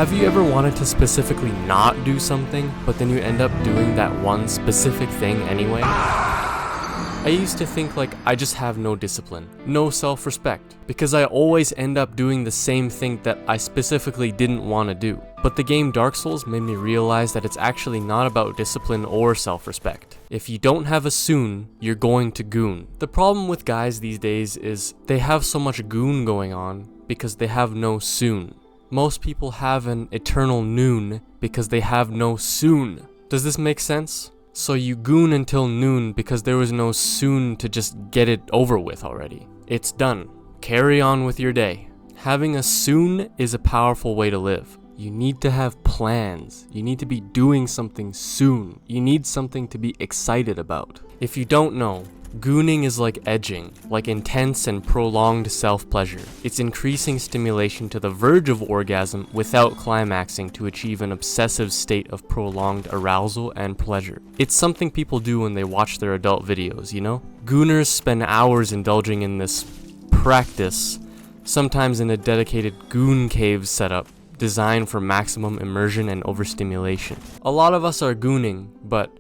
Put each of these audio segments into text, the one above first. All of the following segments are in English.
Have you ever wanted to specifically not do something, but then you end up doing that one specific thing anyway? I used to think like I just have no discipline, no self-respect, because I always end up doing the same thing that I specifically didn't want to do. But the game Dark Souls made me realize that it's actually not about discipline or self-respect. If you don't have a soon, you're going to goon. The problem with guys these days is they have so much goon going on because they have no soon. Most people have an eternal noon because they have no soon. Does this make sense? So you goon until noon because there was no soon to just get it over with already. It's done. Carry on with your day. Having a soon is a powerful way to live. You need to have plans. You need to be doing something soon. You need something to be excited about. If you don't know, gooning is like edging, like intense and prolonged self-pleasure. It's increasing stimulation to the verge of orgasm without climaxing to achieve an obsessive state of prolonged arousal and pleasure. It's something people do when they watch their adult videos, you know? Gooners spend hours indulging in this practice, sometimes in a dedicated goon cave setup designed for maximum immersion and overstimulation. A lot of us are gooning, but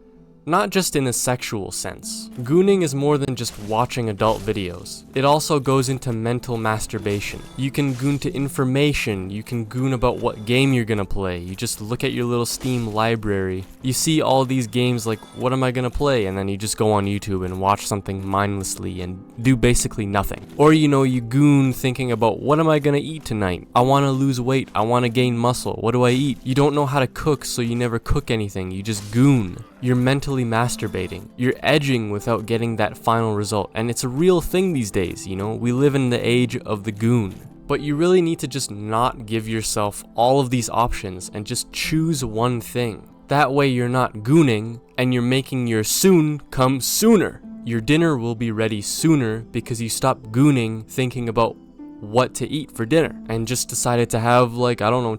not just in a sexual sense. Gooning is more than just watching adult videos. It also goes into mental masturbation. You can goon to information, you can goon about what game you're gonna play. You just look at your little Steam library. You see all these games like, what am I gonna play? And then you just go on YouTube and watch something mindlessly and do basically nothing. Or you goon thinking about, what am I gonna eat tonight? I wanna lose weight, I wanna gain muscle, what do I eat? You don't know how to cook, so you never cook anything, you just goon. You're mentally masturbating. You're edging without getting that final result. And it's a real thing these days, We live in the age of the goon. But you really need to just not give yourself all of these options and just choose one thing. That way you're not gooning and you're making your soon come sooner. Your dinner will be ready sooner because you stopped gooning thinking about what to eat for dinner and just decided to have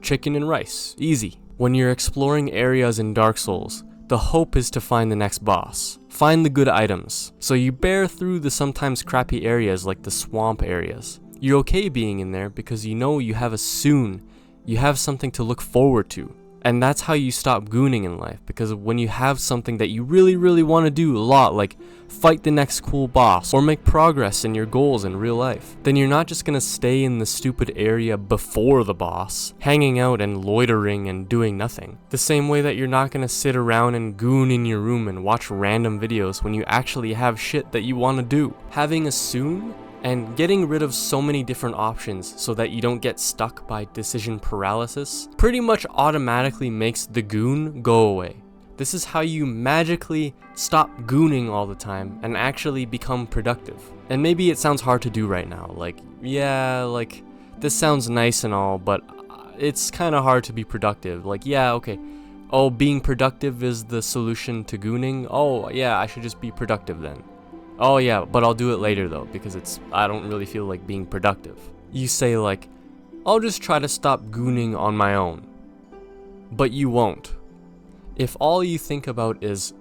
chicken and rice. Easy. When you're exploring areas in Dark Souls, the hope is to find the next boss. Find the good items. So you bear through the sometimes crappy areas like the swamp areas. You're okay being in there because you have a soon. You have something to look forward to. And that's how you stop gooning in life, because when you have something that you really, really want to do a lot, like fight the next cool boss or make progress in your goals in real life, then you're not just going to stay in the stupid area before the boss, hanging out and loitering and doing nothing. The same way that you're not going to sit around and goon in your room and watch random videos when you actually have shit that you want to do. Having a soon and getting rid of so many different options so that you don't get stuck by decision paralysis pretty much automatically makes the goon go away. This is how you magically stop gooning all the time and actually become productive. And maybe it sounds hard to do right now. This sounds nice and all, but it's kind of hard to be productive. Okay. Oh, being productive is the solution to gooning? Oh, yeah, I should just be productive then. Oh yeah, but I'll do it later though, because I don't really feel like being productive. You say I'll just try to stop gooning on my own. But you won't. If all you think about is,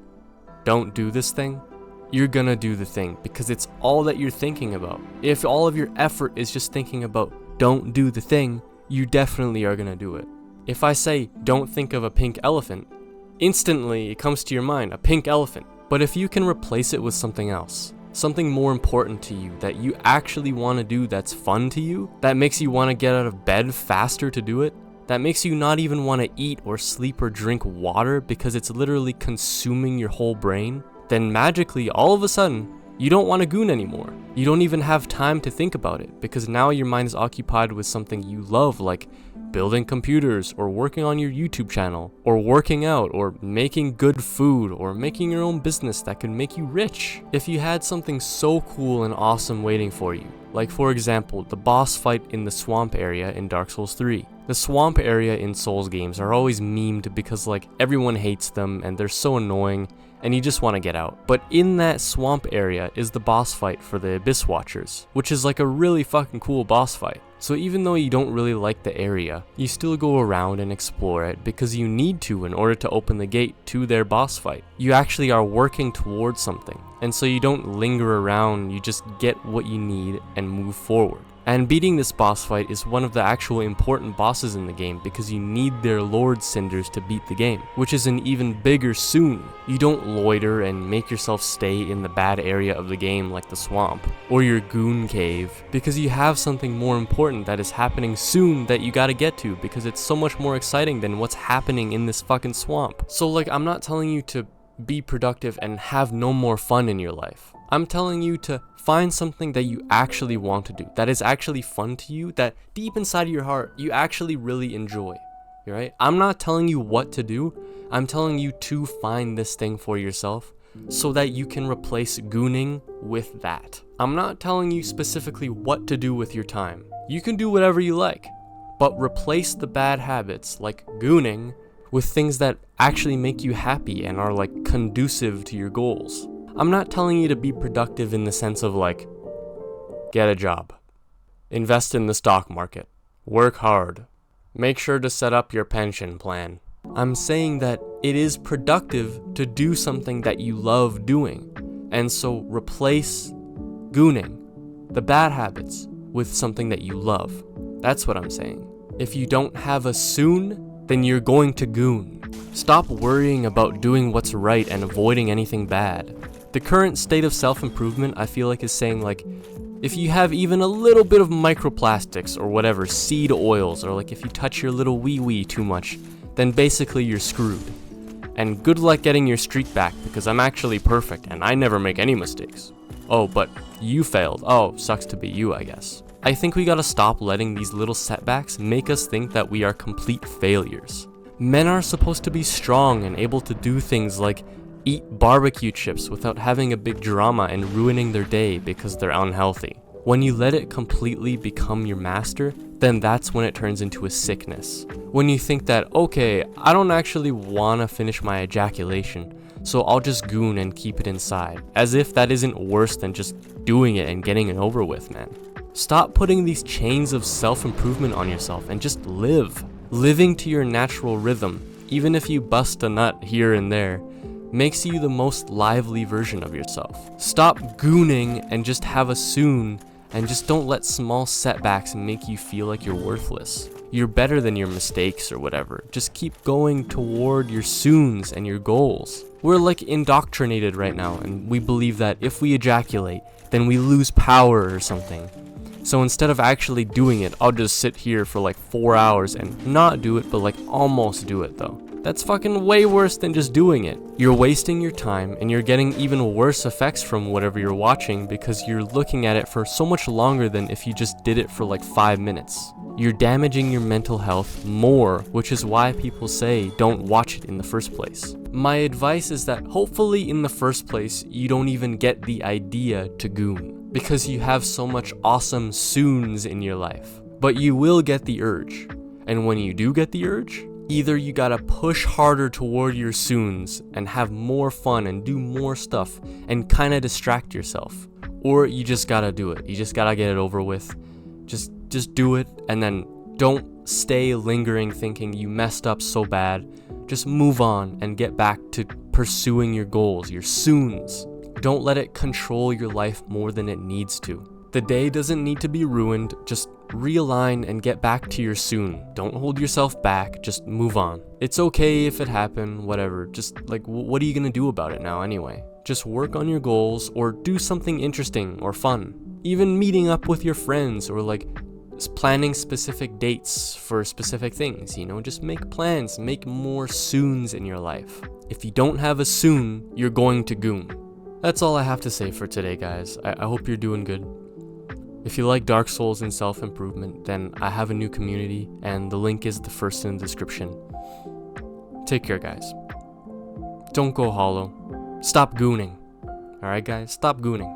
don't do this thing, you're gonna do the thing, because it's all that you're thinking about. If all of your effort is just thinking about, don't do the thing, you definitely are gonna do it. If I say, don't think of a pink elephant, instantly it comes to your mind, a pink elephant. But if you can replace it with something else, something more important to you that you actually want to do, that's fun to you, that makes you want to get out of bed faster to do it, that makes you not even want to eat or sleep or drink water because it's literally consuming your whole brain, then magically, all of a sudden, you don't want to goon anymore. You don't even have time to think about it because now your mind is occupied with something you love, like building computers or working on your YouTube channel or working out or making good food or making your own business that could make you rich. If you had something so cool and awesome waiting for you, like for example, the boss fight in the swamp area in Dark Souls 3. The swamp area in Souls games are always memed because everyone hates them and they're so annoying and you just want to get out. But in that swamp area is the boss fight for the Abyss Watchers, which is a really fucking cool boss fight. So even though you don't really like the area, you still go around and explore it because you need to in order to open the gate to their boss fight. You actually are working towards something, and so you don't linger around, you just get what you need and move forward. And beating this boss fight is one of the actual important bosses in the game because you need their Lord Cinders to beat the game, which is an even bigger soon. You don't loiter and make yourself stay in the bad area of the game like the swamp, or your goon cave, because you have something more important that is happening soon that you gotta get to because it's so much more exciting than what's happening in this fucking swamp. So like, I'm not telling you to be productive and have no more fun in your life. I'm telling you to find something that you actually want to do, that is actually fun to you, that deep inside of your heart, you actually really enjoy, right? I'm not telling you what to do, I'm telling you to find this thing for yourself so that you can replace gooning with that. I'm not telling you specifically what to do with your time. You can do whatever you like, but replace the bad habits like gooning with things that actually make you happy and are like conducive to your goals. I'm not telling you to be productive in the sense of like, get a job, invest in the stock market, work hard, make sure to set up your pension plan. I'm saying that it is productive to do something that you love doing, and so replace gooning, the bad habits, with something that you love. That's what I'm saying. If you don't have a soon, then you're going to goon. Stop worrying about doing what's right and avoiding anything bad. The current state of self-improvement, I feel like, is saying like, if you have even a little bit of microplastics or whatever, seed oils, or like if you touch your little wee-wee too much, then basically you're screwed. And good luck getting your streak back, because I'm actually perfect and I never make any mistakes. Oh, but you failed. Oh, sucks to be you, I guess. I think we gotta stop letting these little setbacks make us think that we are complete failures. Men are supposed to be strong and able to do things like eat barbecue chips without having a big drama and ruining their day because they're unhealthy. When you let it completely become your master, then that's when it turns into a sickness. When you think that, okay, I don't actually want to finish my ejaculation, so I'll just goon and keep it inside, as if that isn't worse than just doing it and getting it over with, man. Stop putting these chains of self-improvement on yourself and just live. Living to your natural rhythm, even if you bust a nut here and there, makes you the most lively version of yourself. Stop gooning and just have a soon, and just don't let small setbacks make you feel like you're worthless. You're better than your mistakes or whatever. Just keep going toward your soons and your goals. We're like indoctrinated right now, and we believe that if we ejaculate, then we lose power or something. So instead of actually doing it, I'll just sit here for like 4 hours and not do it, but like almost do it though. That's fucking way worse than just doing it. You're wasting your time and you're getting even worse effects from whatever you're watching because you're looking at it for so much longer than if you just did it for like 5 minutes. You're damaging your mental health more, which is why people say don't watch it in the first place. My advice is that hopefully in the first place you don't even get the idea to goon, because you have so much awesome soons in your life. But you will get the urge, and when you do get the urge, either you gotta push harder toward your soons and have more fun and do more stuff and kinda distract yourself, or you just gotta do it. You just gotta get it over with. Just do it, and then don't stay lingering thinking you messed up so bad. Just move on and get back to pursuing your goals, your soons. Don't let it control your life more than it needs to. The day doesn't need to be ruined, just realign and get back to your soon. Don't hold yourself back, just move on. It's okay if it happened, whatever. Just like, what are you gonna do about it now anyway? Just work on your goals or do something interesting or fun. Even meeting up with your friends or like planning specific dates for specific things, you know, just make plans, make more soons in your life. If you don't have a soon, you're going to goon. That's all I have to say for today, guys. I hope you're doing good. If you like Dark Souls and self-improvement, then I have a new community, and the link is the first in the description. Take care, guys. Don't go hollow. Stop gooning. Alright, guys? Stop gooning.